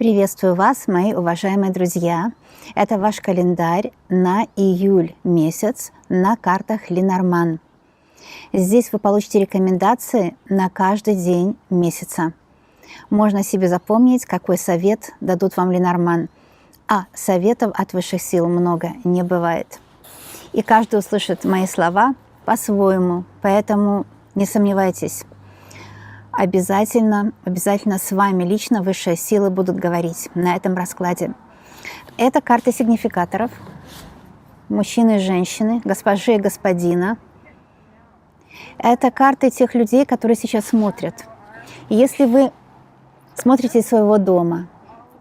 Приветствую вас, мои уважаемые друзья. Это ваш календарь на июль месяц на картах Ленорман. Здесь вы получите рекомендации на каждый день месяца. Можно себе запомнить, какой совет дадут вам Ленорман. А советов от высших сил много не бывает. И каждый услышит мои слова по-своему, поэтому не сомневайтесь. Обязательно с вами лично высшие силы будут говорить на этом раскладе. Это карты сигнификаторов, мужчины и женщины, госпожи и господина. Это карты тех людей, которые сейчас смотрят. И если вы смотрите из своего дома,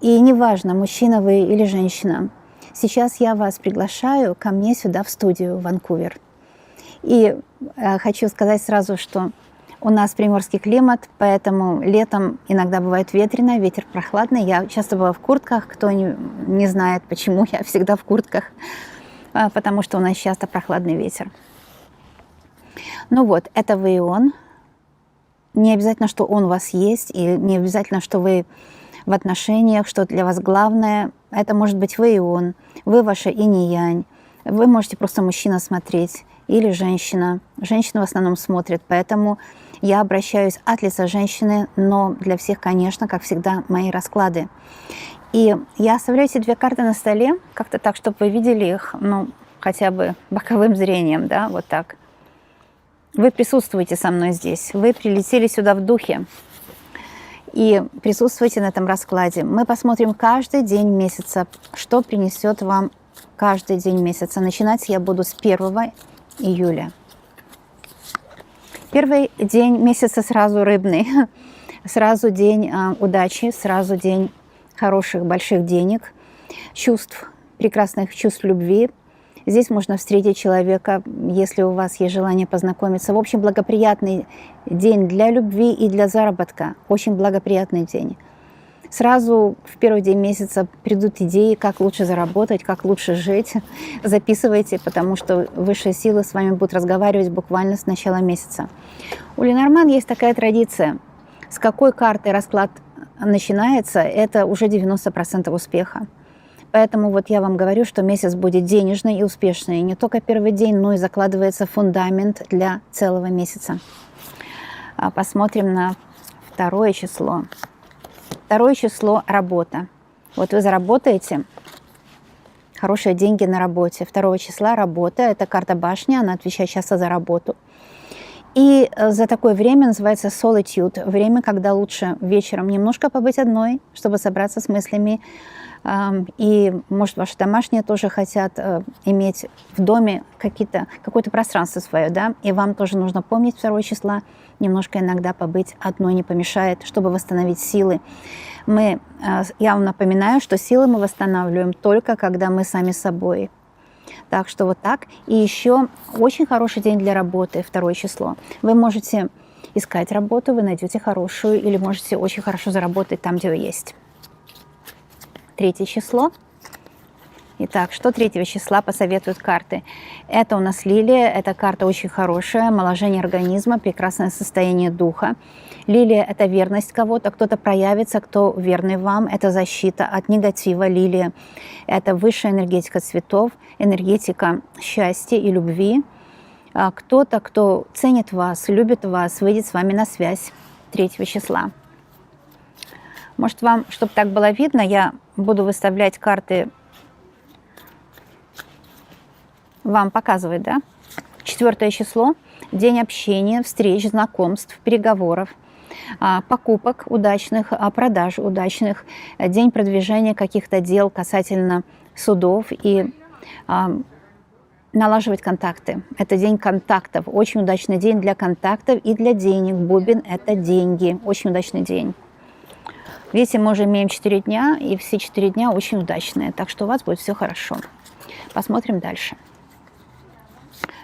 и неважно, мужчина вы или женщина, сейчас я вас приглашаю ко мне сюда в студию в Ванкувер. И хочу сказать сразу, что у нас приморский климат, поэтому летом иногда бывает ветрено, ветер прохладный. Я часто бываю в куртках. Кто не знает, почему я всегда в куртках, потому что у нас часто прохладный ветер. Ну вот, это вы и он. Не обязательно, что он у вас есть, и не обязательно, что вы в отношениях, что для вас главное. Это может быть вы и он, вы ваша инь-янь. Вы можете просто мужчина смотреть или женщина. Женщина в основном смотрит, поэтому я обращаюсь от лица женщины, но для всех, конечно, как всегда, мои расклады. И я оставляю эти две карты на столе, как-то так, чтобы вы видели их, ну, хотя бы боковым зрением, да, вот так. Вы присутствуете со мной здесь, вы прилетели сюда в духе и присутствуете на этом раскладе. Мы посмотрим каждый день месяца, что принесет вам каждый день месяца. Начинать я буду с 1 июля. Первый день месяца сразу рыбный, сразу день удачи, сразу день хороших, больших денег, чувств, прекрасных чувств любви. Здесь можно встретить человека, если у вас есть желание познакомиться. В общем, благоприятный день для любви и для заработка. Очень благоприятный день. Сразу в первый день месяца придут идеи, как лучше заработать, как лучше жить. Записывайте, потому что высшие силы с вами будут разговаривать буквально с начала месяца. У Ленорман есть такая традиция. С какой карты расклад начинается, это уже 90% успеха. Поэтому вот я вам говорю, что месяц будет денежный и успешный. Не только первый день, но и закладывается фундамент для целого месяца. Посмотрим на 2 число. 2 число – работа. Вот вы заработаете хорошие деньги на работе. 2 числа работа – это карта башни, она отвечает часто за работу. И за такое время называется solitude, время, когда лучше вечером немножко побыть одной, чтобы собраться с мыслями. И, может, ваши домашние тоже хотят иметь в доме какое-то пространство свое, да? И вам тоже нужно помнить 2 числа, немножко иногда побыть одной не помешает, чтобы восстановить силы. Я вам напоминаю, что силы мы восстанавливаем только когда мы сами собой. Так что вот так. И еще очень хороший день для работы, 2 число. Вы можете искать работу, вы найдете хорошую, или можете очень хорошо заработать там, где вы есть. 3 число. Итак, что 3 числа посоветуют карты? Это у нас лилия, эта карта очень хорошая, омоложение организма, прекрасное состояние духа. Лилия – это верность кого-то, кто-то проявится, кто верный вам, это защита от негатива. Лилия – это высшая энергетика цветов, энергетика счастья и любви. Кто-то, кто ценит вас, любит вас, выйдет с вами на связь 3 числа. Может, вам, чтобы так было видно, я буду выставлять карты, вам показывать, да? 4 число – день общения, встреч, знакомств, переговоров, покупок удачных, продаж удачных, день продвижения каких-то дел касательно судов и налаживать контакты. Это день контактов, очень удачный день для контактов и для денег. Бубен – это деньги, очень удачный день. Видите, мы уже имеем 4 дня, и все 4 дня очень удачные, так что у вас будет все хорошо. Посмотрим дальше.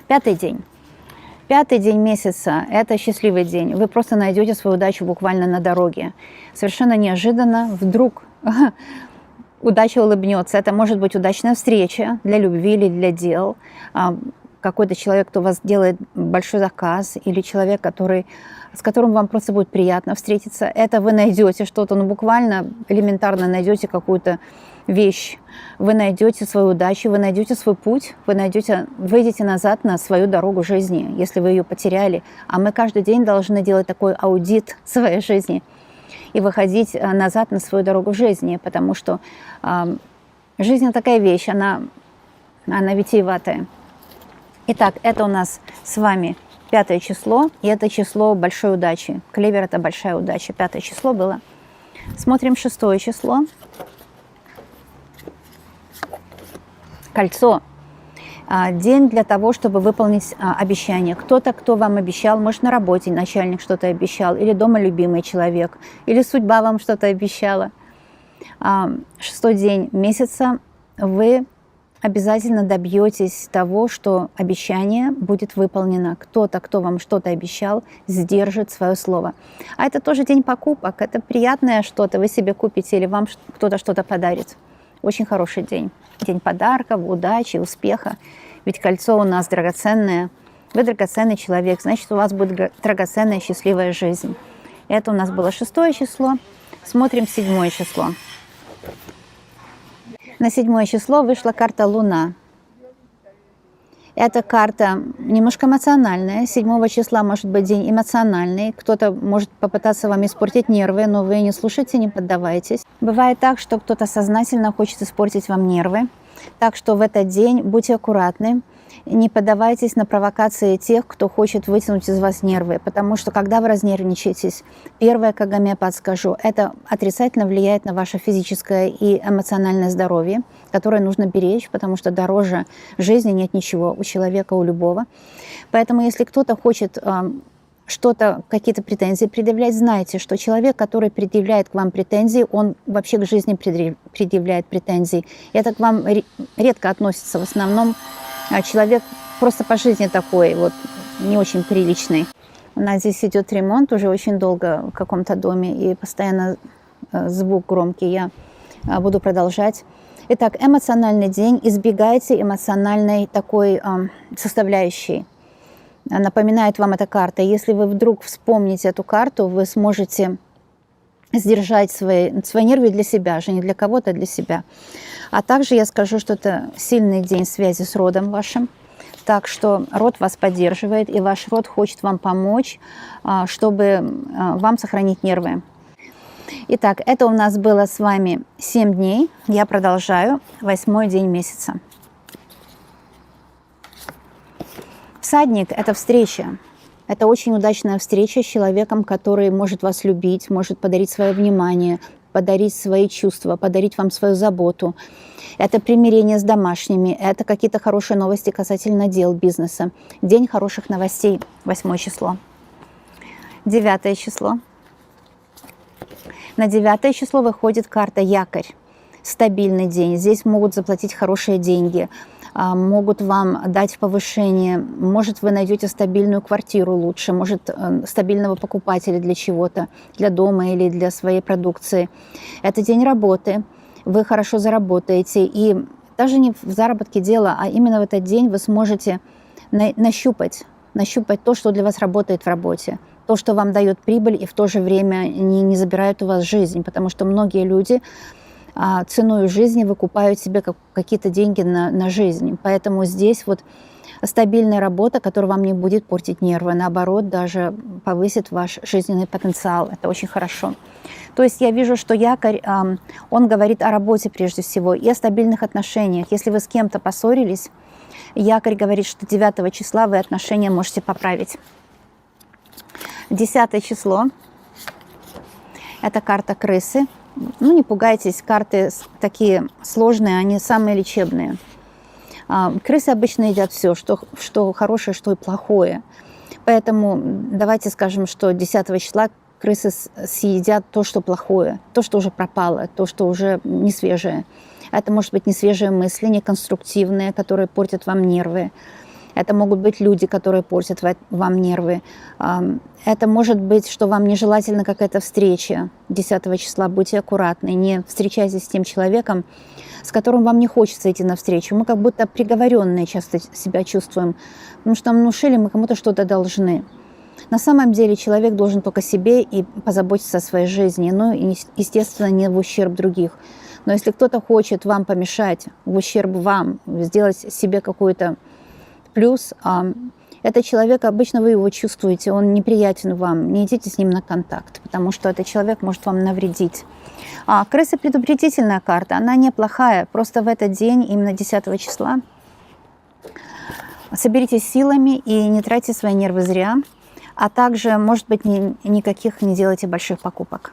5-й день. 5-й день месяца – это счастливый день. Вы просто найдете свою удачу буквально на дороге. Совершенно неожиданно, вдруг удача улыбнется. Это может быть удачная встреча для любви или для дел. какой-то человек, кто вас делает большой заказ, или человек, с которым вам просто будет приятно встретиться. Это вы найдете что-то, ну буквально элементарно найдете какую-то вещь, вы найдете свою удачу, вы найдете свой путь, выйдете назад на свою дорогу жизни, если вы ее потеряли. А мы каждый день должны делать такой аудит своей жизни и выходить назад на свою дорогу жизни, потому что жизнь такая вещь, она витиеватая. Итак, это у нас с вами 5 число, и это число большой удачи. Клевер – это большая удача. 5 число было. Смотрим 6 число. Кольцо. День для того, чтобы выполнить обещание. Кто-то, кто вам обещал, может, на работе начальник что-то обещал, или дома любимый человек, или судьба вам что-то обещала. 6-й день месяца вы обязательно добьетесь того, что обещание будет выполнено. Кто-то, кто вам что-то обещал, сдержит свое слово. А это тоже день покупок, это приятное что-то вы себе купите или вам кто-то что-то подарит. Очень хороший день. День подарков, удачи, успеха. Ведь кольцо у нас драгоценное. Вы драгоценный человек, значит, у вас будет драгоценная счастливая жизнь. Это у нас было 6 число. Смотрим 7 число. На 7 число вышла карта Луна. Эта карта немножко эмоциональная. 7 числа может быть день эмоциональный. Кто-то может попытаться вам испортить нервы, но вы не слушайте, не поддавайтесь. Бывает так, что кто-то сознательно хочет испортить вам нервы. Так что в этот день будьте аккуратны. Не поддавайтесь на провокации тех, кто хочет вытянуть из вас нервы, потому что когда вы разнервничаетесь, первое, как гомеопат скажу, это отрицательно влияет на ваше физическое и эмоциональное здоровье, которое нужно беречь, потому что дороже жизни нет ничего у человека, у любого. Поэтому если кто-то хочет что-то, какие-то претензии предъявлять, знайте, что человек, который предъявляет к вам претензии, он вообще к жизни предъявляет претензии. Это к вам редко относится, в основном человек просто по жизни такой, вот, не очень приличный. У нас здесь идет ремонт уже очень долго в каком-то доме, и постоянно звук громкий. Я буду продолжать. Итак, эмоциональный день. Избегайте эмоциональной такой составляющей. Напоминает вам эта карта. Если вы вдруг вспомните эту карту, вы сможете сдержать свои нервы для себя же, не для кого-то, а для себя. А также я скажу, что это сильный день связи с родом вашим. Так что род вас поддерживает, и ваш род хочет вам помочь, чтобы вам сохранить нервы. Итак, это у нас было с вами 7 дней. Я продолжаю. 8-й день месяца. Всадник – это встреча. Это очень удачная встреча с человеком, который может вас любить, может подарить свое внимание, подарить свои чувства, подарить вам свою заботу. Это примирение с домашними, это какие-то хорошие новости касательно дел, бизнеса. День хороших новостей, 8 число. 9 число. На 9 число выходит карта Якорь. Стабильный день. Здесь могут заплатить хорошие деньги, могут вам дать повышение, может, вы найдете стабильную квартиру лучше, может, стабильного покупателя для чего-то, для дома или для своей продукции. Это день работы, вы хорошо заработаете, и даже не в заработке дело, а именно в этот день вы сможете нащупать то, что для вас работает в работе, то, что вам дает прибыль и в то же время не забирает у вас жизнь, потому что многие люди ценой жизни выкупают себе какие-то деньги на жизнь. Поэтому здесь вот стабильная работа, которая вам не будет портить нервы, наоборот, даже повысит ваш жизненный потенциал. Это очень хорошо. То есть я вижу, что Якорь, он говорит о работе прежде всего и о стабильных отношениях. Если вы с кем-то поссорились, Якорь говорит, что 9 числа вы отношения можете поправить. 10 число – это карта крысы. Ну, не пугайтесь, карты такие сложные, они самые лечебные. Крысы обычно едят все, что хорошее, что и плохое. Поэтому давайте скажем, что 10 числа крысы съедят то, что плохое, то, что уже пропало, то, что уже не свежее. Это может быть не свежие мысли, не конструктивные, которые портят вам нервы. Это могут быть люди, которые портят вам нервы. Это может быть, что вам нежелательна какая-то встреча 10 числа. Будьте аккуратны, не встречайтесь с тем человеком, с которым вам не хочется идти навстречу. Мы как будто приговоренные часто себя чувствуем, потому что нам внушили, мы кому-то что-то должны. На самом деле человек должен только себе и позаботиться о своей жизни, но, естественно, не в ущерб других. Но если кто-то хочет вам помешать, в ущерб вам, сделать себе какой-то плюс, этот человек, обычно вы его чувствуете, он неприятен вам, не идите с ним на контакт, потому что этот человек может вам навредить. Крыса предупредительная карта, она неплохая, просто в этот день, именно 10 числа, соберитесь силами и не тратьте свои нервы зря, а также, может быть, никаких не делайте больших покупок.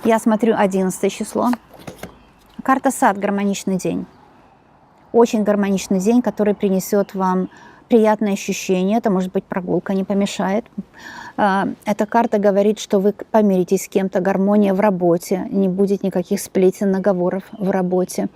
Я смотрю 11 число. Карта Сад, гармоничный день. Очень гармоничный день, который принесет вам приятные ощущения. Это может быть прогулка, не помешает. Эта карта говорит, что вы помиритесь с кем-то, гармония в работе, не будет никаких сплетен, наговоров в работе.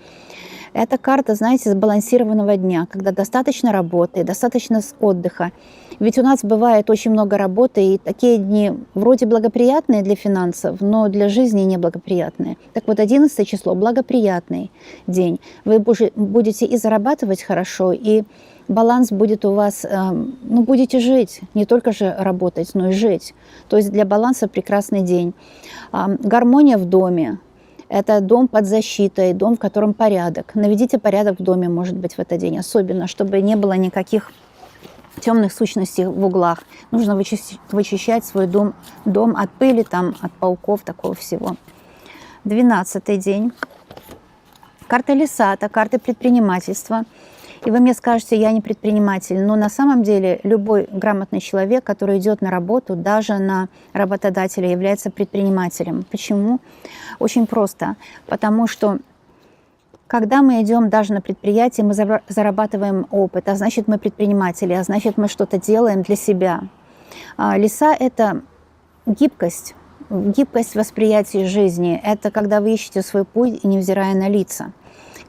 Эта карта, знаете, сбалансированного дня, когда достаточно работы, достаточно отдыха. Ведь у нас бывает очень много работы, и такие дни вроде благоприятные для финансов, но для жизни неблагоприятные. Так вот, 11 число – благоприятный день. Вы будете и зарабатывать хорошо, и баланс будет у вас, будете жить, не только же работать, но и жить. То есть для баланса прекрасный день. Гармония в доме. Это дом под защитой, дом, в котором порядок. Наведите порядок в доме, может быть, в этот день. Особенно, чтобы не было никаких темных сущностей в углах. Нужно вычищать свой дом от пыли, от пауков, такого всего. 12-й день. Карта Лиса – это карта предпринимательства. И вы мне скажете, я не предприниматель, но на самом деле любой грамотный человек, который идет на работу, даже на работодателя, является предпринимателем. Почему? Очень просто. Потому что когда мы идем даже на предприятие, мы зарабатываем опыт, а значит мы предприниматели, а значит мы что-то делаем для себя. Лиса – это гибкость восприятия жизни. Это когда вы ищете свой путь, невзирая на лица.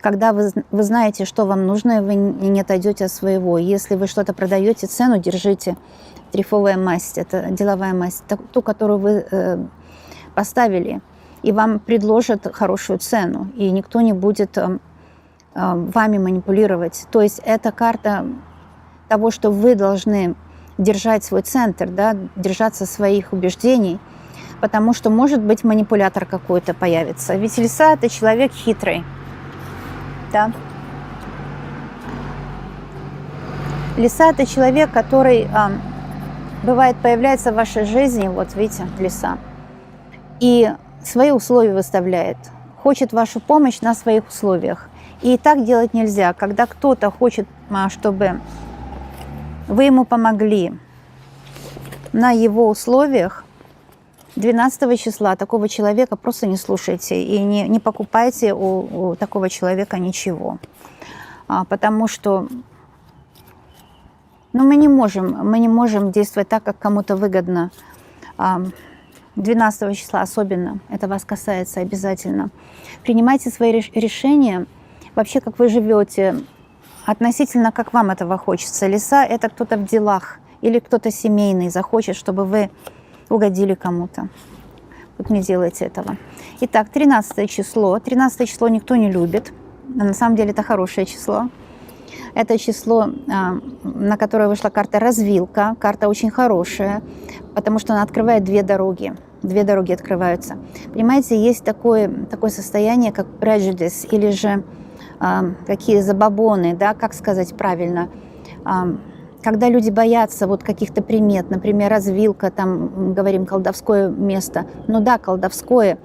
Когда вы знаете, что вам нужно, вы не отойдете от своего. Если вы что-то продаете, цену держите. Трифовая масть – это деловая масть, ту, которую вы поставили. И вам предложат хорошую цену, и никто не будет вами манипулировать. То есть это карта того, что вы должны держать свой центр, да, держаться своих убеждений, потому что, может быть, манипулятор какой-то появится. Ведь Лиса – это человек хитрый. Да. Лиса – это человек, который, бывает, появляется в вашей жизни, вот видите, Лиса, и свои условия выставляет, хочет вашу помощь на своих условиях. И так делать нельзя. Когда кто-то хочет, чтобы вы ему помогли на его условиях, 12 числа такого человека просто не слушайте и не покупайте у такого человека ничего. Потому что мы не можем действовать так, как кому-то выгодно. 12 числа особенно, это вас касается обязательно. Принимайте свои решения, вообще, как вы живете, относительно, как вам этого хочется. Лиса – это кто-то в делах или кто-то семейный захочет, чтобы вы угодили кому-то. Вот не делайте этого. Итак, 13 число. 13 число никто не любит. На самом деле это хорошее число. Это число, на которое вышла карта развилка. Карта очень хорошая, потому что она открывает две дороги. Две дороги открываются. Понимаете, есть такое состояние, как prejudice, или же какие забабоны, да, как сказать правильно, когда люди боятся вот каких-то примет, например, развилка, там, говорим, колдовское место. Ну да, колдовское,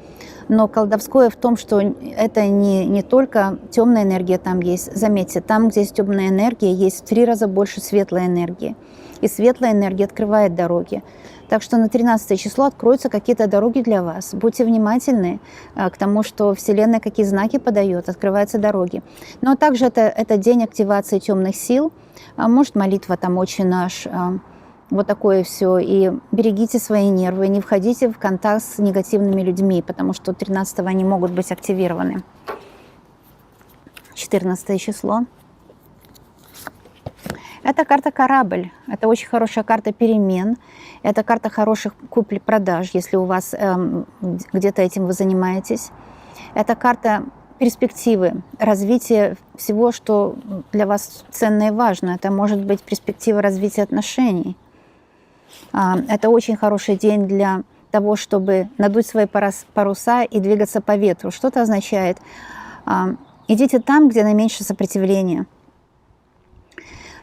но колдовское в том, что это не только темная энергия там есть. Заметьте, там, где есть темная энергия, есть в 3 раза больше светлой энергии. И светлая энергия открывает дороги. Так что на 13 число откроются какие-то дороги для вас. Будьте внимательны к тому, что Вселенная какие знаки подает, открываются дороги. Но также это день активации темных сил. Может, молитва там «Отче наш», вот такое все. И берегите свои нервы, не входите в контакт с негативными людьми, потому что 13-го они могут быть активированы. 14 число. Это карта корабль. Это очень хорошая карта перемен. Это карта хороших купли-продаж, если у вас где-то этим вы занимаетесь. Это карта перспективы, развития всего, что для вас ценно и важно. Это может быть перспектива развития отношений. Это очень хороший день для того, чтобы надуть свои паруса и двигаться по ветру. Что это означает? Идите там, где наименьшее сопротивление.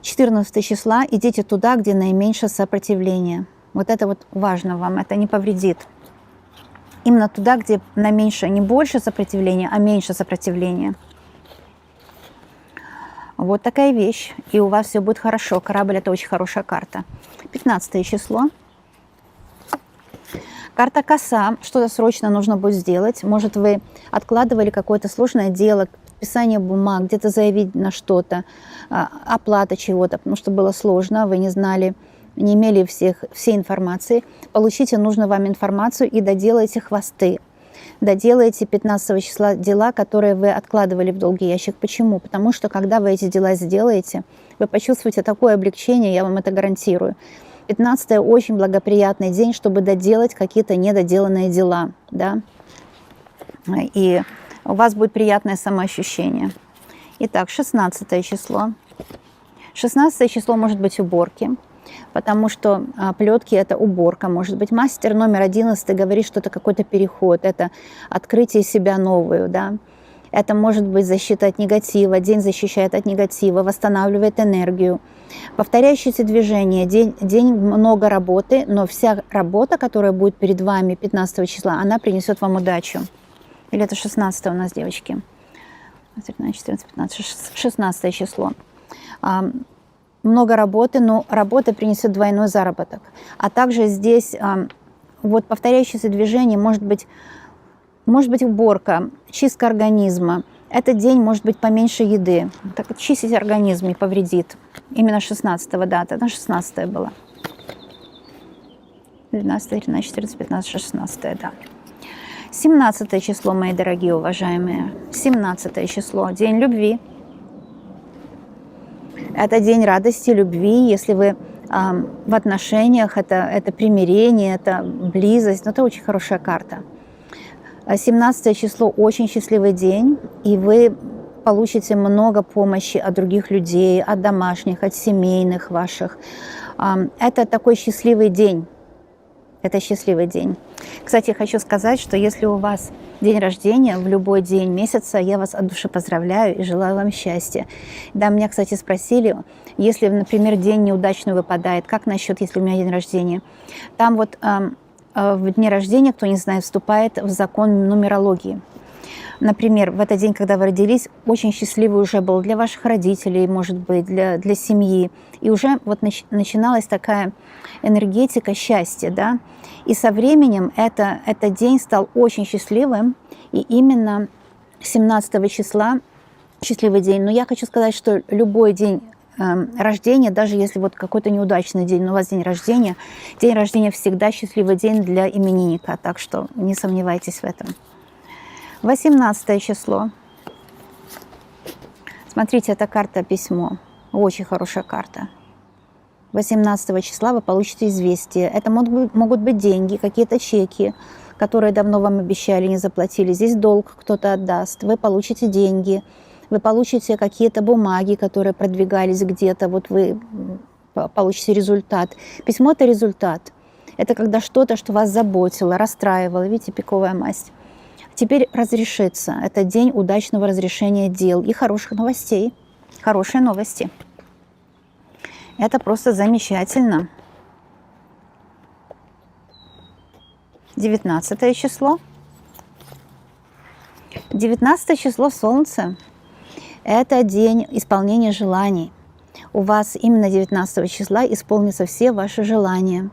14 числа идите туда, где наименьшее сопротивление. Вот это вот важно вам, это не повредит. Именно туда, где наименьшее, не больше сопротивления, а меньше сопротивления. Вот такая вещь. И у вас все будет хорошо. Корабль – это очень хорошая карта. 15 число. Карта коса. Что-то срочно нужно будет сделать. Может, вы откладывали какое-то сложное дело, подписание бумаг, где-то заявить на что-то, оплата чего-то, потому что было сложно, вы не знали, не имели всей информации. Получите нужную вам информацию и доделайте хвосты. Доделайте 15 числа дела, которые вы откладывали в долгий ящик. Почему? Потому что, когда вы эти дела сделаете, вы почувствуете такое облегчение, я вам это гарантирую. 15 очень благоприятный день, чтобы доделать какие-то недоделанные дела. Да? И у вас будет приятное самоощущение. Итак, 16 число. 16 число может быть уборки, потому что плетки – это уборка. Может быть, мастер номер 11 говорит, что это какой-то переход, это открытие себя новую. Да? Это может быть защита от негатива, день защищает от негатива, восстанавливает энергию. Повторяющиеся движения, день много работы, но вся работа, которая будет перед вами 15 числа, она принесет вам удачу. Или это 16 у нас, девочки? 13, 14, 15, 16 число. Много работы, но работа принесет двойной заработок. А также здесь вот повторяющиеся движения, может быть уборка, чистка организма. Этот день может быть поменьше еды. Так вот, чистить организм не повредит. Именно 16-го дата. Это 16 была. 12, 13, 14, 15, 16, да. 17 число, мои дорогие, уважаемые. 17 число. День любви. Это день радости, любви. Если вы в отношениях, это примирение, это близость. Но это очень хорошая карта. 17 число – очень счастливый день, и вы получите много помощи от других людей, от домашних, от семейных ваших. Это такой счастливый день. Это счастливый день. Кстати, хочу сказать, что если у вас день рождения, в любой день месяца, я вас от души поздравляю и желаю вам счастья. Да, меня, кстати, спросили, если, например, день неудачный выпадает, как насчет, если у меня день рождения? Там вот в дни рождения, кто не знает, вступает в закон нумерологии. Например, в этот день, когда вы родились, очень счастливый уже был для ваших родителей, может быть, для семьи. И уже вот начиналась такая энергетика счастья, да. И со временем этот день стал очень счастливым. И именно 17 числа счастливый день. Но я хочу сказать, что любой день рождения, даже если вот какой-то неудачный день, но у вас день рождения всегда счастливый день для именинника. Так что не сомневайтесь в этом. 18 число. Смотрите, это карта письмо. Очень хорошая карта. 18 числа вы получите известие. Это могут быть деньги, какие-то чеки, которые давно вам обещали, не заплатили. Здесь долг кто-то отдаст. Вы получите деньги. Вы получите какие-то бумаги, которые продвигались где-то. Вот вы получите результат. Письмо – это результат. Это когда что-то, что вас заботило, расстраивало. Видите, пиковая масть. Теперь разрешится. Это день удачного разрешения дел и хороших новостей. Хорошие новости. Это просто замечательно. 19 число. 19 число Солнце. Это день исполнения желаний. У вас именно 19 числа исполнятся все ваши желания.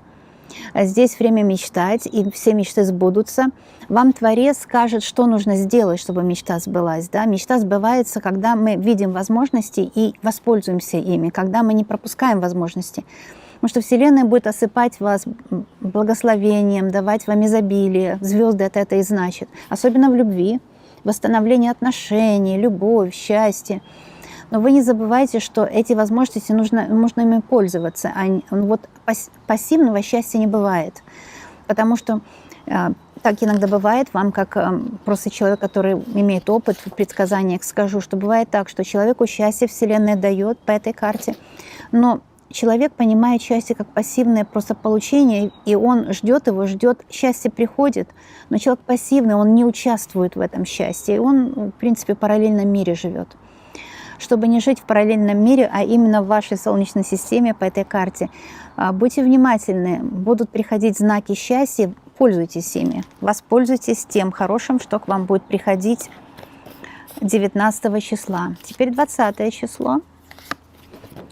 Здесь время мечтать, и все мечты сбудутся. Вам Творец скажет, что нужно сделать, чтобы мечта сбылась. Да? Мечта сбывается, когда мы видим возможности и воспользуемся ими, когда мы не пропускаем возможности. Потому что Вселенная будет осыпать вас благословением, давать вам изобилие. Звезды это и значит. Особенно в любви, восстановление отношений, любовь, счастье. Но вы не забывайте, что эти возможности нужно ими пользоваться. Вот пассивного счастья не бывает. Потому что так иногда бывает, вам как просто человек, который имеет опыт в предсказаниях, скажу, что бывает так, что человеку счастье Вселенная дает по этой карте, но человек понимает счастье как пассивное просто получение, и он ждет его, счастье приходит, но человек пассивный, он не участвует в этом счастье, и он, в принципе, в параллельном мире живет. Чтобы не жить в параллельном мире, а именно в вашей Солнечной системе по этой карте, будьте внимательны, будут приходить знаки счастья, пользуйтесь ими, воспользуйтесь тем хорошим, что к вам будет приходить 19 числа. Теперь 20 число.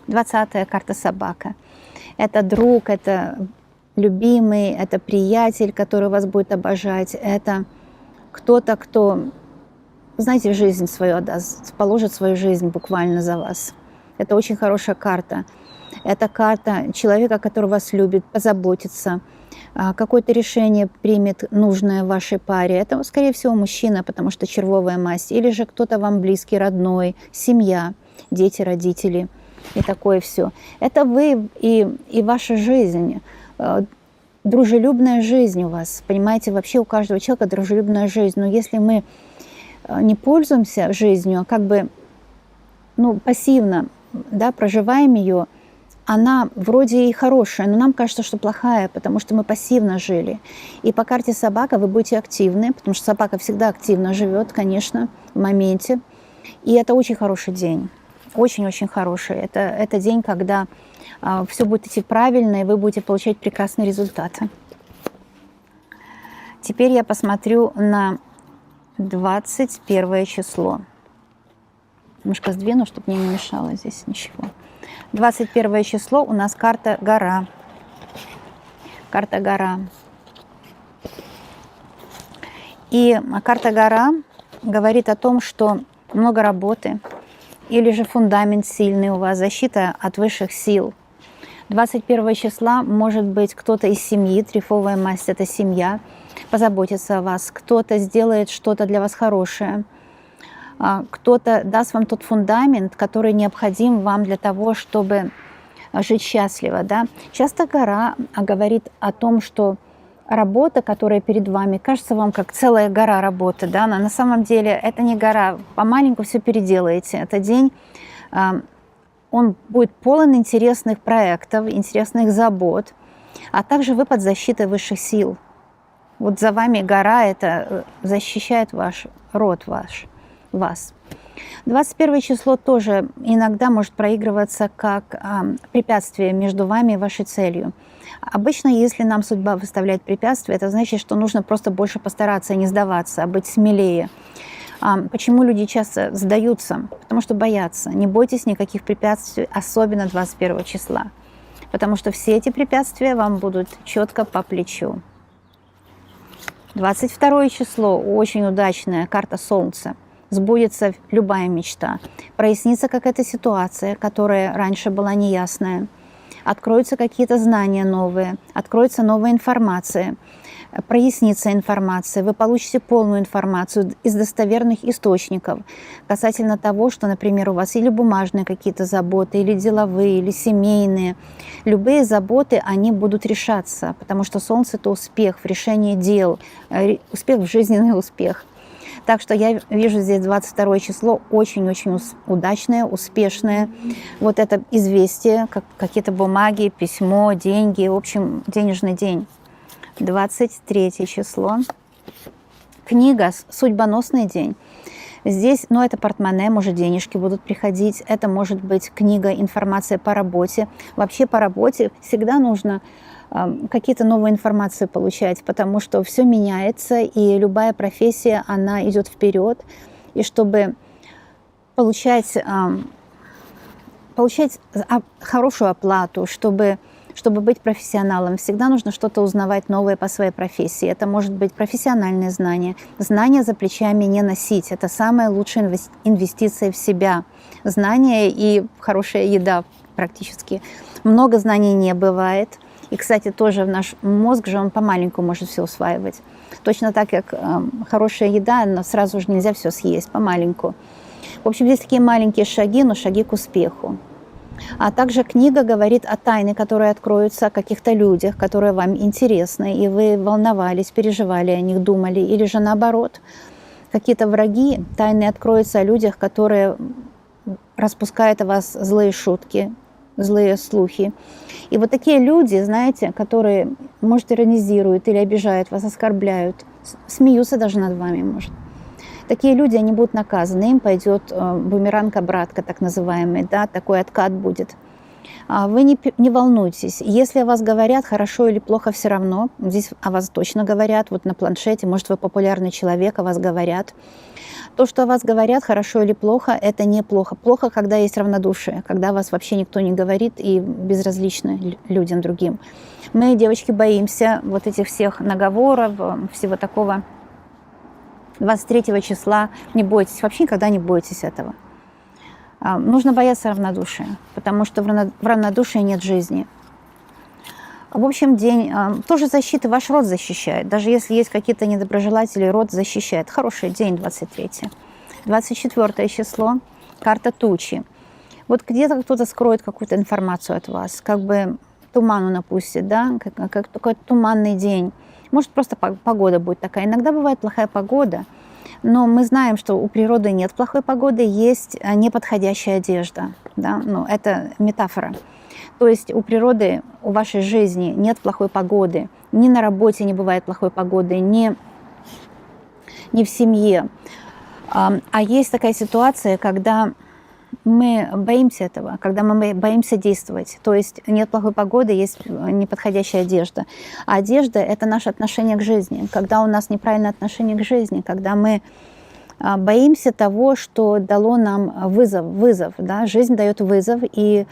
20-я карта собака. Это друг, это любимый, это приятель, который вас будет обожать. Это кто-то, кто, знаете, жизнь свою отдаст, положит свою жизнь буквально за вас. Это очень хорошая карта. Это карта человека, который вас любит, позаботится, какое-то решение примет нужное в вашей паре. Это, скорее всего, мужчина, потому что червовая масть. Или же кто-то вам близкий, родной, семья, дети, родители. И такое все. Это вы и ваша жизнь. Дружелюбная жизнь у вас. Понимаете, вообще у каждого человека дружелюбная жизнь. Но если мы не пользуемся жизнью, а как бы пассивно проживаем ее, она вроде и хорошая, но нам кажется, что плохая, потому что мы пассивно жили. И по карте собака вы будете активны, потому что собака всегда активно живет, конечно, в моменте. И это очень хороший день. Очень-очень хороший. Это день, когда все будет идти правильно, и вы будете получать прекрасные результаты. Теперь я посмотрю на 21 число. Немножко сдвину, чтобы мне не мешало здесь ничего. 21 число у нас карта гора. Карта гора. И карта гора говорит о том, что много работы, или же фундамент сильный у вас, защита от высших сил. 21 числа может быть кто-то из семьи, трифовая масть – это семья, позаботится о вас, кто-то сделает что-то для вас хорошее, кто-то даст вам тот фундамент, который необходим вам для того, чтобы жить счастливо. Да? Часто гора говорит о том, что работа, которая перед вами, кажется вам как целая гора работы. Да? Но на самом деле это не гора, помаленьку все переделаете. Это день, он будет полон интересных проектов, интересных забот, а также вы под защитой высших сил. Вот за вами гора, это защищает ваш род, вас. 21 число тоже иногда может проигрываться как препятствие между вами и вашей целью. Обычно, если нам судьба выставляет препятствия, это значит, что нужно просто больше постараться, не сдаваться, а быть смелее. Почему люди часто сдаются? Потому что боятся. Не бойтесь никаких препятствий, особенно 21 числа. Потому что все эти препятствия вам будут четко по плечу. 22 число очень удачная карта Солнца. Сбудется любая мечта. Прояснится какая-то ситуация, которая раньше была неясная. Откроются какие-то знания новые, откроется новая информация, прояснится информация, вы получите полную информацию из достоверных источников касательно того, что, например, у вас или бумажные какие-то заботы, или деловые, или семейные. Любые заботы, они будут решаться, потому что Солнце – это успех в решении дел, успех в жизненный успех. Так что я вижу здесь 22 число очень-очень удачное, успешное. Вот это известие, какие-то бумаги, письмо, деньги, в общем, денежный день. 23 число. Книга, судьбоносный день. Здесь, это портмоне, может, денежки будут приходить. Это может быть книга, информация по работе. Вообще по работе всегда нужно какие-то новые информации получать, потому что все меняется, и любая профессия, она идет вперед. И чтобы получать хорошую оплату, чтобы быть профессионалом, всегда нужно что-то узнавать новое по своей профессии. Это может быть профессиональные знания. Знания за плечами не носить. Это самая лучшая инвестиция в себя. Знания и хорошая еда практически. Много знаний не бывает. И, кстати, тоже наш мозг же, он помаленьку может все усваивать. Точно так, как хорошая еда, но сразу же нельзя все съесть, помаленьку. В общем, здесь такие маленькие шаги, но шаги к успеху. А также книга говорит о тайне, которые откроются, о каких-то людях, которые вам интересны, и вы волновались, переживали о них, думали, или же наоборот, какие-то враги, тайны откроются о людях, которые распускают о вас злые шутки, злые слухи. И вот такие люди, знаете, которые, может, иронизируют или обижают вас, оскорбляют, смеются даже над вами, может. Такие люди, они будут наказаны, им пойдет бумеранг-обратка, так называемый, да, такой откат будет. Вы не волнуйтесь, если о вас говорят хорошо или плохо, все равно, здесь о вас точно говорят, вот на планшете, может, вы популярный человек, о вас говорят. То, что о вас говорят, хорошо или плохо, это не плохо. Плохо, когда есть равнодушие, когда вас вообще никто не говорит и безразличны людям другим. Мы, девочки, боимся вот этих всех наговоров, всего такого. 23 числа не бойтесь, вообще никогда не бойтесь этого. Нужно бояться равнодушия, потому что в равнодушии нет жизни. В общем, день тоже защиты, ваш род защищает. Даже если есть какие-то недоброжелатели, род защищает. Хороший день 23. 24 число, карта тучи. Вот где-то кто-то скроет какую-то информацию от вас, как бы туману напустит, да, как такой туманный день. Может, просто погода будет такая. Иногда бывает плохая погода, но мы знаем, что у природы нет плохой погоды, есть неподходящая одежда. Да? Ну, это метафора. То есть у природы, у вашей жизни нет плохой погоды. Ни на работе не бывает плохой погоды, ни в семье. А есть такая ситуация, когда мы боимся этого, когда мы боимся действовать. То есть нет плохой погоды, есть неподходящая одежда. А одежда – это наше отношение к жизни. Когда у нас неправильное отношение к жизни, когда мы боимся того, что дало нам вызов. Да? Жизнь дает вызов, и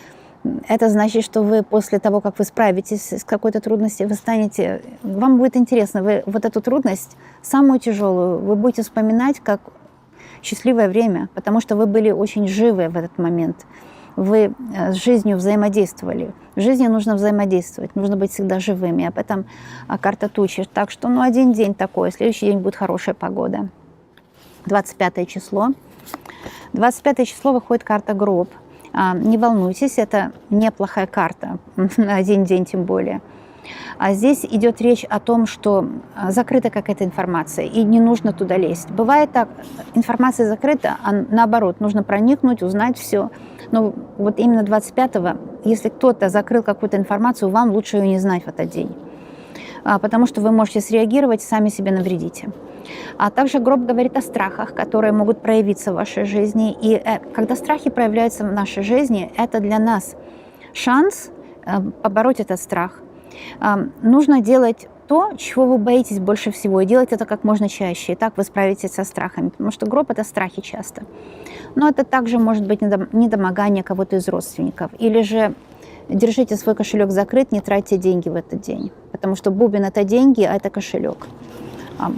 это значит, что вы после того, как вы справитесь с какой-то трудностью, вам будет интересно, вы вот эту трудность, самую тяжелую, вы будете вспоминать как счастливое время, потому что вы были очень живы в этот момент. Вы с жизнью взаимодействовали. В жизни нужно взаимодействовать, нужно быть всегда живыми. Об этом карта тучи. Так что, один день такой, следующий день будет хорошая погода. 25 число. 25 число выходит карта гроб. Не волнуйтесь, это неплохая карта, на один день тем более. А здесь идет речь о том, что закрыта какая-то информация, и не нужно туда лезть. Бывает так, информация закрыта, а наоборот, нужно проникнуть, узнать все. Но вот именно 25-го, если кто-то закрыл какую-то информацию, вам лучше ее не знать в этот день. Потому что вы можете среагировать, сами себе навредите. А также гроб говорит о страхах, которые могут проявиться в вашей жизни. И когда страхи проявляются в нашей жизни, это для нас шанс побороть этот страх. Нужно делать то, чего вы боитесь больше всего, и делать это как можно чаще. И так вы справитесь со страхами, потому что гроб – это страхи часто. Но это также может быть недомогание кого-то из родственников. Или же держите свой кошелек закрыт, не тратьте деньги в этот день. Потому что бубен – это деньги, а это кошелек.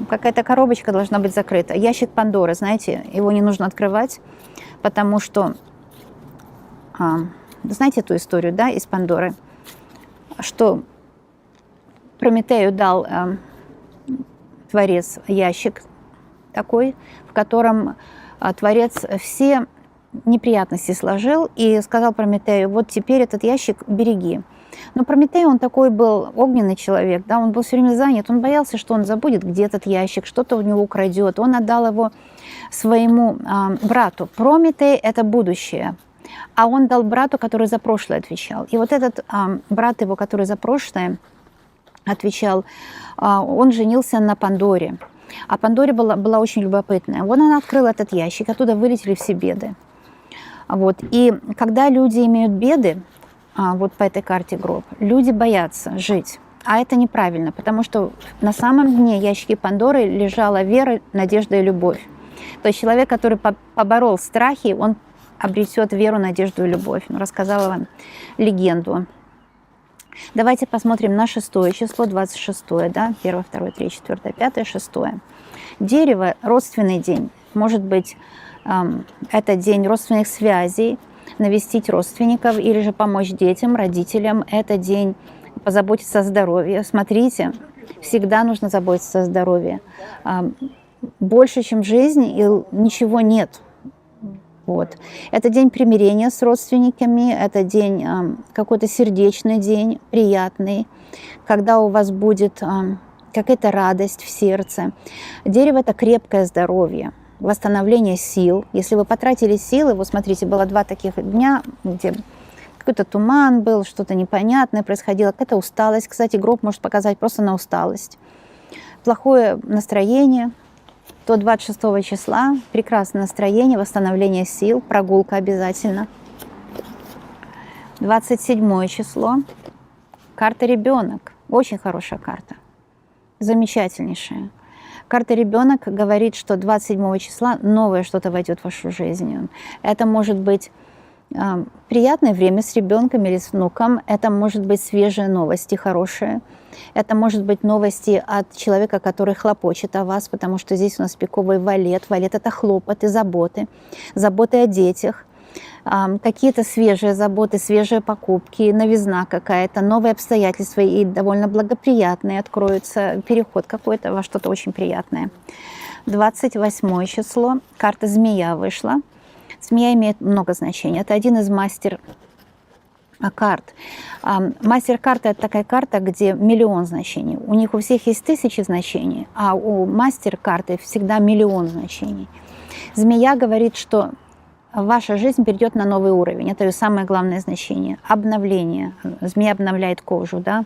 Какая-то коробочка должна быть закрыта. Ящик Пандоры, знаете, его не нужно открывать, потому что… Знаете эту историю, да, из Пандоры? Что Прометею дал Творец ящик такой, в котором Творец все неприятности сложил и сказал Прометею: вот теперь этот ящик береги. Но Прометей, он такой был огненный человек, да, он был все время занят, он боялся, что он забудет, где этот ящик, что-то у него украдет. Он отдал его своему брату. Прометей – это будущее, а он дал брату, который за прошлое отвечал. И вот этот брат его, который за прошлое отвечал, он женился на Пандоре. А Пандоре была очень любопытная. Вот она открыла этот ящик, оттуда вылетели все беды. Вот. И когда люди имеют беды, вот по этой карте гроб, люди боятся жить. А это неправильно, потому что на самом дне ящики Пандоры лежала вера, надежда и любовь. То есть человек, который поборол страхи, он обретет веру, надежду и любовь. Рассказала вам легенду. Давайте посмотрим на 6 число, 26, да, 1, 2, 3, 4, 5, 6. Дерево – родственный день. Может быть, это день родственных связей, навестить родственников или же помочь детям, родителям. Это день позаботиться о здоровье. Смотрите, всегда нужно заботиться о здоровье. Больше, чем жизнь, и ничего нет Вот. Это день примирения с родственниками, это день, какой-то сердечный день, приятный, когда у вас будет какая-то радость в сердце. Дерево – это крепкое здоровье, восстановление сил. Если вы потратили силы, вот смотрите, было 2 таких дня, где какой-то туман был, что-то непонятное происходило, какая-то усталость. Кстати, гроб может показать просто на усталость. Плохое настроение, то 26 числа прекрасное настроение, восстановление сил, прогулка обязательно. 27 число, карта ребенок, очень хорошая карта, замечательнейшая. Карта ребенок говорит, что 27 числа новое что-то войдет в вашу жизнь. Это может быть приятное время с ребенком или с внуком, это может быть свежие новости, хорошие, это может быть новости от человека, который хлопочет о вас, потому что здесь у нас пиковый валет. Валет – это хлопоты, заботы о детях, какие-то свежие заботы, свежие покупки, новизна какая-то, новые обстоятельства и довольно благоприятные, откроется переход какой-то во что-то очень приятное. 28 число, карта змея вышла. Змея имеет много значений. Это один из мастер-карт. Мастер-карта – это такая карта, где миллион значений. У них у всех есть 1000 значений, а у мастер-карты всегда миллион значений. Змея говорит, что ваша жизнь перейдет на новый уровень. Это ее самое главное значение. Обновление. Змея обновляет кожу, да?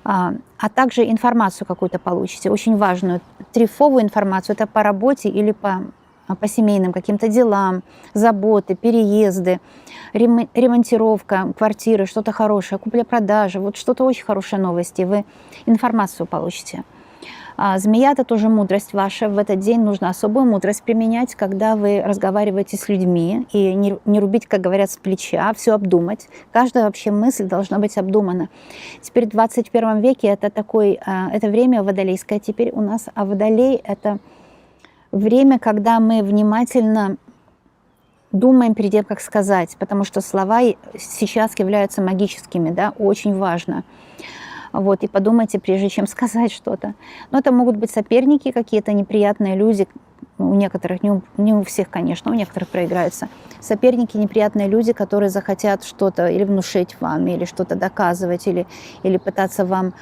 А также информацию какую-то получите, очень важную, трифовую информацию. Это по работе или по семейным каким-то делам, заботы, переезды, ремонтировка квартиры, что-то хорошее, купля-продажа, вот что-то очень хорошие новости, вы информацию получите. Змея – это тоже мудрость ваша. В этот день нужно особую мудрость применять, когда вы разговариваете с людьми, и не рубить, как говорят, с плеча, а все обдумать. Каждая вообще мысль должна быть обдумана. Теперь в 21 веке это время водолейское теперь у нас, а водолей – это время, когда мы внимательно думаем перед тем, как сказать, потому что слова сейчас являются магическими, да, очень важно. Вот, и подумайте, прежде чем сказать что-то. Но это могут быть соперники какие-то, неприятные люди, у некоторых, не у всех, конечно, у некоторых проиграются. Соперники, неприятные люди, которые захотят что-то или внушить вам, или что-то доказывать, или пытаться вам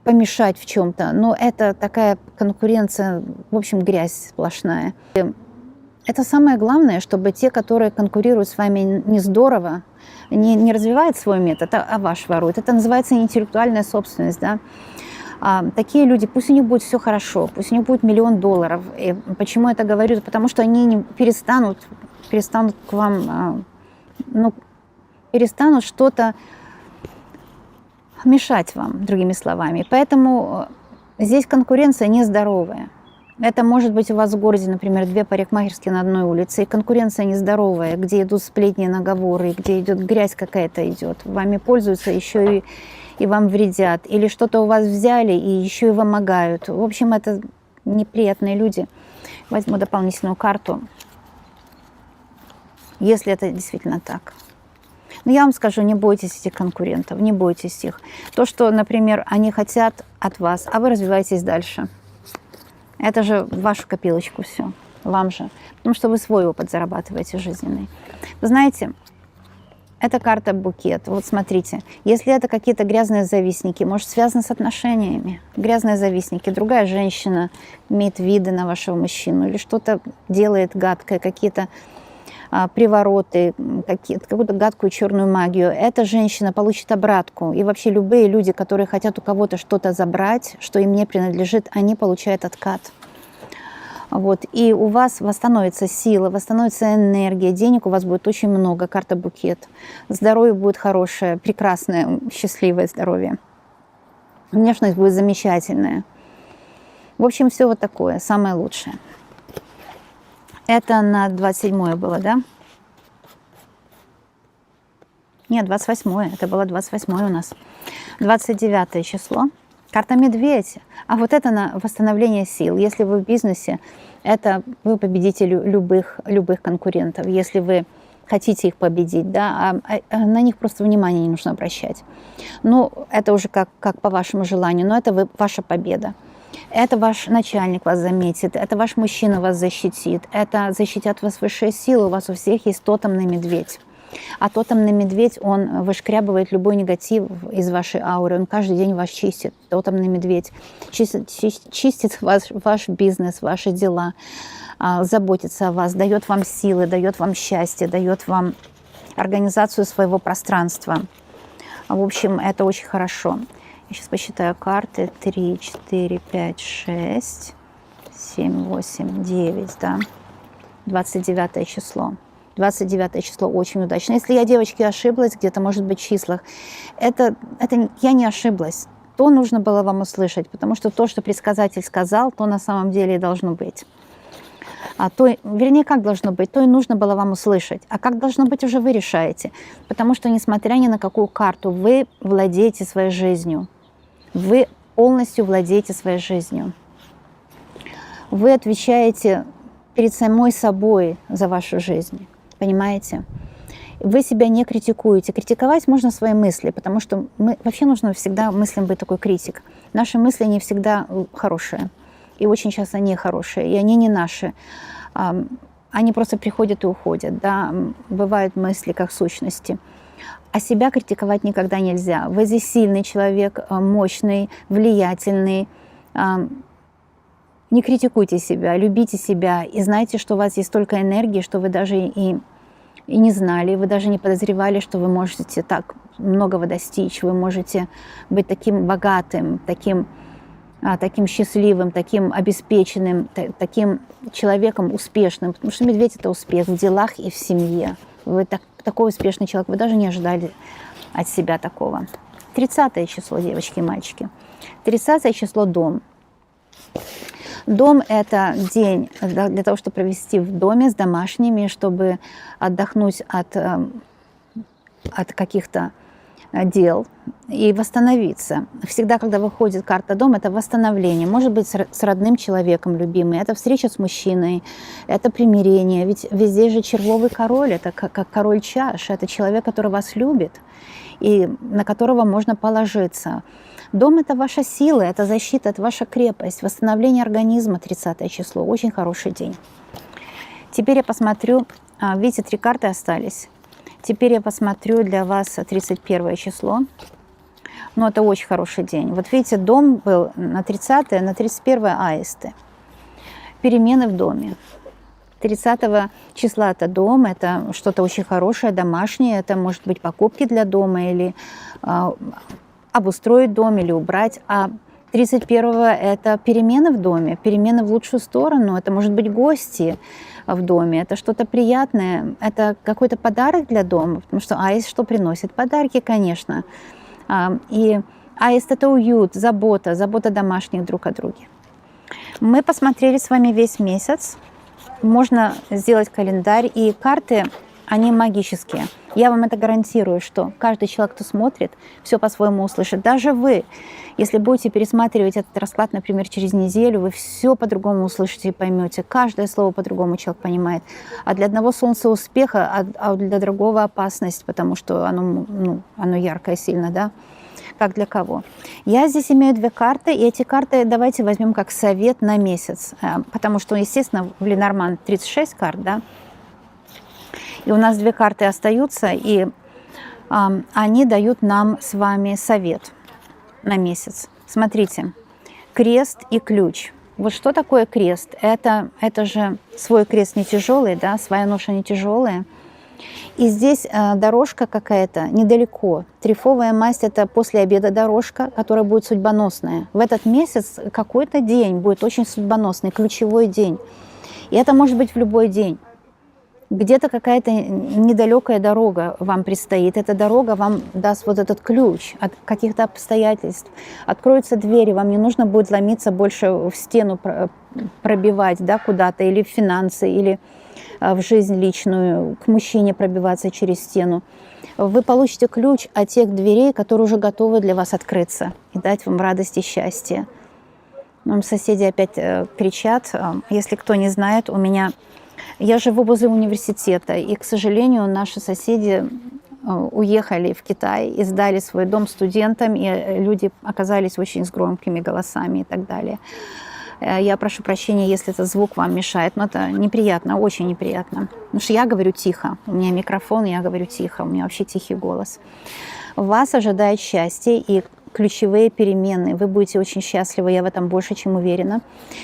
помешать в чем-то. Но это такая конкуренция, в общем, грязь сплошная. Это самое главное, чтобы те, которые конкурируют с вами не здорово, не развивают свой метод, а ваш воруют. Это называется интеллектуальная собственность. Да? Такие люди, пусть у них будет все хорошо, пусть у них будет $1 000 000. И почему я это говорю? Потому что они не перестанут к вам, перестанут что-то мешать вам, другими словами. Поэтому здесь конкуренция нездоровая. Это может быть у вас в городе, например, 2 парикмахерские на одной улице, и конкуренция нездоровая, где идут сплетни, наговоры, где идет грязь какая-то идет. Вами пользуются, еще и вам вредят. Или что-то у вас взяли и еще и вымогают. В общем, это неприятные люди. Возьму дополнительную карту, если это действительно так. Но я вам скажу, не бойтесь этих конкурентов, не бойтесь их. То, что, например, они хотят от вас, а вы развиваетесь дальше. Это же в вашу копилочку все, вам же. Потому что вы свой опыт зарабатываете жизненный. Вы знаете, эта карта букет. Вот смотрите, если это какие-то грязные завистники, может, связано с отношениями. Грязные завистники. Другая женщина имеет виды на вашего мужчину или что-то делает гадкое, какие-то привороты, какую-то гадкую черную магию. Эта женщина получит обратку. И вообще любые люди, которые хотят у кого-то что-то забрать, что им не принадлежит, они получают откат. Вот. И у вас восстановится сила, восстановится энергия, денег у вас будет очень много, карта букет. Здоровье будет хорошее, прекрасное, счастливое здоровье. Внешность будет замечательная. В общем, все вот такое, самое лучшее. Это на 27-е было, да? Нет, 28-е. Это было 28-е у нас. 29 число. Карта медведь. А вот это на восстановление сил. Если вы в бизнесе, это вы победите любых конкурентов. Если вы хотите их победить, да, а на них просто внимания не нужно обращать. Ну, это уже как по вашему желанию, но это ваша победа. Это ваш начальник вас заметит, это ваш мужчина вас защитит, это защитят вас высшие силы, у вас у всех есть тотемный медведь. А тотемный медведь, он вышкрябывает любой негатив из вашей ауры, он каждый день вас чистит. Тотемный медведь чистит ваш бизнес, ваши дела, заботится о вас, дает вам силы, дает вам счастье, дает вам организацию своего пространства. В общем, это очень хорошо. Я сейчас посчитаю карты. 3, 4, 5, 6, 7, 8, 9, да. 29 число. 29 число очень удачно. Если я, девочки, ошиблась где-то, может быть, в числах, это я не ошиблась. То нужно было вам услышать, потому что то, что предсказатель сказал, то на самом деле и должно быть. Вернее, как должно быть, то и нужно было вам услышать. А как должно быть, уже вы решаете. Потому что, несмотря ни на какую карту, вы владеете своей жизнью. Вы полностью владеете своей жизнью. Вы отвечаете перед самой собой за вашу жизнь. Понимаете? Вы себя не критикуете. Критиковать можно свои мысли, потому что вообще нужно всегда мыслям быть такой критик. Наши мысли не всегда хорошие. И очень часто нехорошие, и они не наши. Они просто приходят и уходят. Да? Бывают мысли как сущности. А себя критиковать никогда нельзя. Вы здесь сильный человек, мощный, влиятельный. Не критикуйте себя, любите себя и знайте, что у вас есть столько энергии, что вы даже и не знали, вы даже не подозревали, что вы можете так многого достичь, вы можете быть таким богатым, таким счастливым, таким обеспеченным, таким человеком успешным. Потому что медведь – это успех в делах и в семье. Вы такой успешный человек, вы даже не ожидали от себя такого. 30 число, девочки и мальчики. 30 число – дом. Дом – это день для того, чтобы провести в доме с домашними, чтобы отдохнуть от каких-то дел и восстановиться. Всегда, когда выходит карта «Дом», это восстановление. Может быть, с родным человеком любимый, это встреча с мужчиной, это примирение. Ведь везде же червовый король, это как король чаш, это человек, который вас любит и на которого можно положиться. Дом – это ваша сила, это защита, это ваша крепость, восстановление организма, 30 число. Очень хороший день. Теперь я посмотрю, видите, 3 карты остались. Теперь я посмотрю для вас 31 число. Но это очень хороший день. Вот видите, дом был на 30-е, на 31-е аисты. Перемены в доме. 30 числа это дом, это что-то очень хорошее, домашнее. Это может быть покупки для дома или обустроить дом или убрать. А 31-го это перемены в доме, перемены в лучшую сторону. Это может быть гости в доме, это что-то приятное, это какой-то подарок для дома, потому что аист что приносит? Подарки, конечно. И аист – это уют, забота домашних друг о друге. Мы посмотрели с вами весь месяц. Можно сделать календарь, и карты, они магические. Я вам это гарантирую, что каждый человек, кто смотрит, все по-своему услышит. Даже вы, если будете пересматривать этот расклад, например, через неделю, вы все по-другому услышите и поймете. Каждое слово по-другому человек понимает. А для одного солнце успеха, а для другого опасность, потому что оно яркое сильно, да? Как для кого? Я здесь имею 2 карты, и эти карты давайте возьмем как совет на месяц. Потому что, естественно, в Ленорман 36 карт, да? И у нас 2 карты остаются, и они дают нам с вами совет на месяц. Смотрите, крест и ключ. Вот что такое крест? Это же свой крест не тяжелый, да, своя ноша не тяжелая. И здесь дорожка какая-то недалеко. Трифовая масть – это после обеда дорожка, которая будет судьбоносная. В этот месяц какой-то день будет очень судьбоносный, ключевой день. И это может быть в любой день. Где-то какая-то недалекая дорога вам предстоит. Эта дорога вам даст вот этот ключ от каких-то обстоятельств. Откроются двери, вам не нужно будет ломиться больше в стену, пробивать, да, куда-то, или в финансы, или в жизнь личную, к мужчине пробиваться через стену. Вы получите ключ от тех дверей, которые уже готовы для вас открыться и дать вам радость и счастье. Соседи опять кричат. Если кто не знает, я живу возле университета, и, к сожалению, наши соседи уехали в Китай и сдали свой дом студентам, и люди оказались очень с громкими голосами и так далее. Я прошу прощения, если этот звук вам мешает, но это неприятно, очень неприятно. Потому что я говорю тихо, у меня микрофон, я говорю тихо, у меня вообще тихий голос. Вас ожидает счастье и ключевые перемены. Вы будете очень счастливы, я в этом больше чем уверена.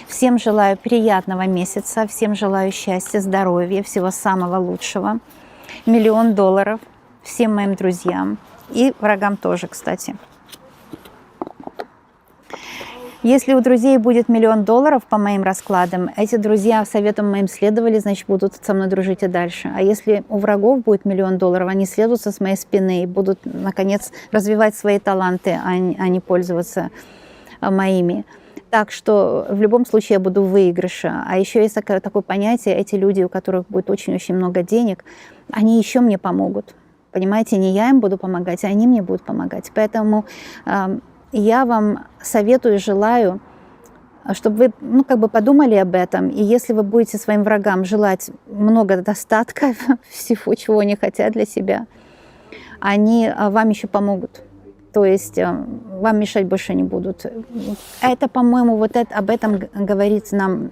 Всем желаю приятного месяца, всем желаю счастья, здоровья, всего самого лучшего. $1 миллион всем моим друзьям и врагам тоже, кстати. Если у друзей будет $1 миллион по моим раскладам, эти друзья советом моим следовали, значит, будут со мной дружить и дальше. А если у врагов будет $1 миллион, они следуются с моей спины и будут, наконец, развивать свои таланты, а не пользоваться моими. Так что в любом случае я буду в выигрыше. А еще есть такое понятие, эти люди, у которых будет очень-очень много денег, они еще мне помогут. Понимаете, не я им буду помогать, а они мне будут помогать. Поэтому я вам советую, желаю, чтобы вы подумали об этом. И если вы будете своим врагам желать много достатка, всего, чего они хотят для себя, они вам еще помогут. То есть вам мешать больше не будут. Это, по-моему, об этом говорит нам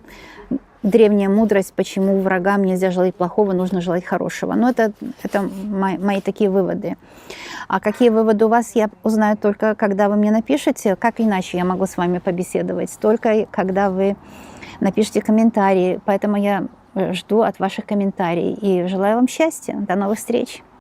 древняя мудрость, почему врагам нельзя желать плохого, нужно желать хорошего. Но это мои такие выводы. А какие выводы у вас, я узнаю только, когда вы мне напишете. Как иначе я могу с вами побеседовать? Только когда вы напишите комментарии. Поэтому я жду от ваших комментариев. И желаю вам счастья. До новых встреч!